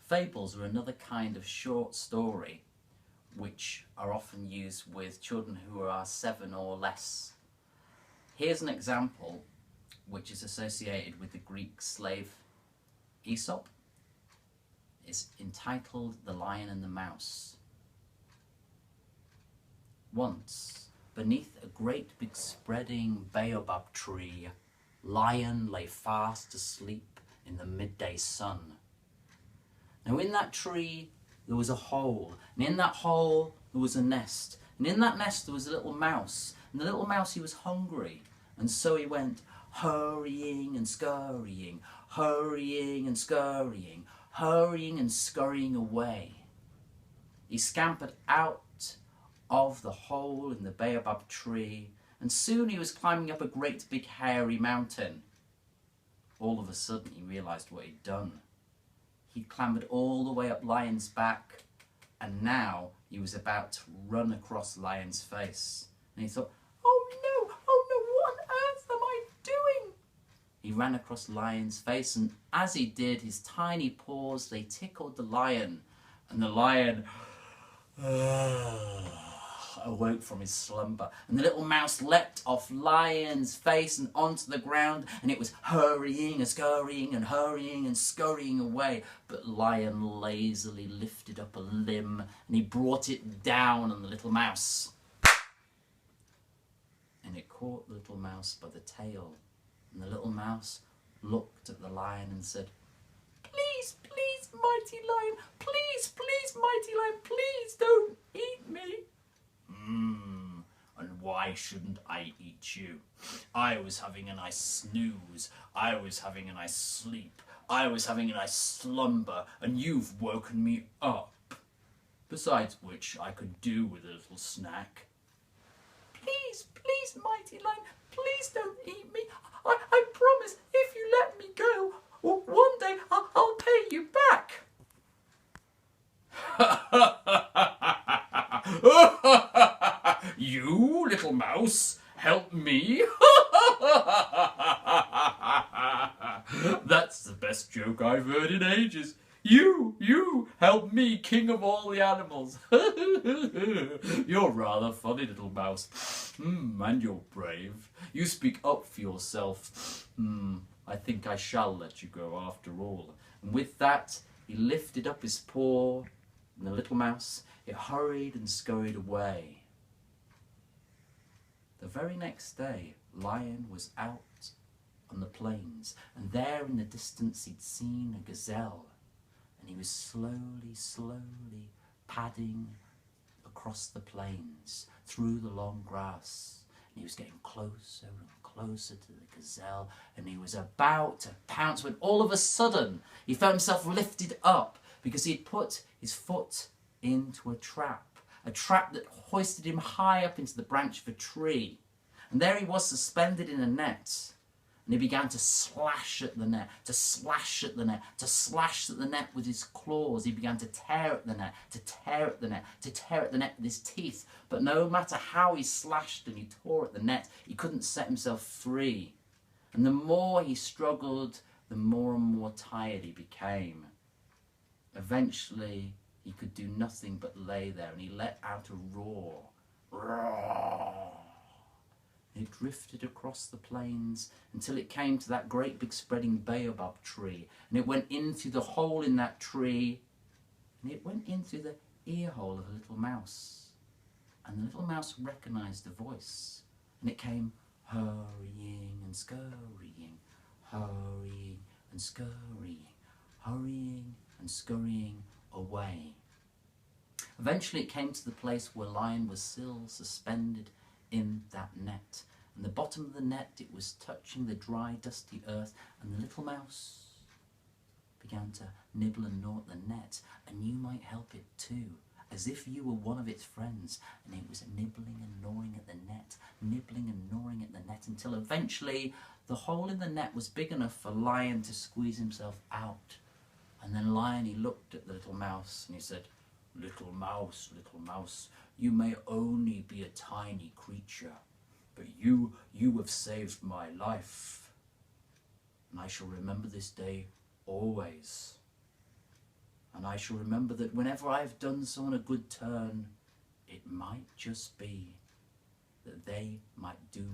Fables are another kind of short story which are often used with children who are 7 or less. Here's an example which is associated with the Greek slave Aesop. It's entitled The Lion and the Mouse. Once, beneath a great big spreading baobab tree, Lion lay fast asleep in the midday sun. Now in that tree there was a hole, and in that hole there was a nest, and in that nest there was a little mouse, and the little mouse, he was hungry, and so he went hurrying and scurrying, hurrying and scurrying, hurrying and scurrying away. He scampered out of the hole in the baobab tree, and soon he was climbing up a great big hairy mountain. All of a sudden he realised what he'd done. He'd clambered all the way up Lion's back, and now he was about to run across Lion's face. And he thought, oh no, what on earth am I doing? He ran across Lion's face, and as he did, his tiny paws, they tickled the Lion, and the Lion awoke from his slumber, and the little mouse leapt off Lion's face and onto the ground, and it was hurrying and scurrying and hurrying and scurrying away. But Lion lazily lifted up a limb, and he brought it down on the little mouse, and it caught the little mouse by the tail, and the little mouse looked at the Lion and said, please, please, mighty Lion, please, please, mighty Lion, please don't eat me. And why shouldn't I eat you? I was having a nice snooze, I was having a nice sleep, I was having a nice slumber, and you've woken me up. Besides which, I could do with a little snack. Please, please, mighty Lion, please don't eat me. I promise, if you let me go, one day I'll pay you back. You, little mouse, help me? That's the best joke I've heard in ages. You, help me, king of all the animals. You're rather funny, little mouse. And you're brave. You speak up for yourself. I think I shall let you go after all. And with that, he lifted up his paw, and the little mouse, it hurried and scurried away. The very next day, Lion was out on the plains, and there in the distance he'd seen a gazelle, and he was slowly padding across the plains, through the long grass, and he was getting closer and closer to the gazelle, and he was about to pounce when all of a sudden he found himself lifted up because he'd put his foot into a trap that hoisted him high up into the branch of a tree. And there he was, suspended in a net. And he began to slash at the net, to slash at the net, to slash at the net with his claws. He began to tear at the net, to tear at the net, to tear at the net with his teeth. But no matter how he slashed and he tore at the net, he couldn't set himself free. And the more he struggled, the more and more tired he became. Eventually, he could do nothing but lay there, and he let out a roar. Roar! It drifted across the plains until it came to that great big spreading baobab tree, and it went in through the hole in that tree, and it went in through the ear hole of a little mouse. And the little mouse recognised the voice, and it came hurrying and scurrying, hurrying and scurrying, hurrying and scurrying away. Eventually it came to the place where Lion was still suspended in that net, and the bottom of the net, it was touching the dry dusty earth, and the little mouse began to nibble and gnaw at the net, and you might help it too, as if you were one of its friends, and it was nibbling and gnawing at the net, nibbling and gnawing at the net, until eventually the hole in the net was big enough for Lion to squeeze himself out. And then Lion, he looked at the little mouse and he said, little mouse, you may only be a tiny creature, but you have saved my life, and I shall remember this day always. And I shall remember that whenever I have done so on a good turn, it might just be that they might do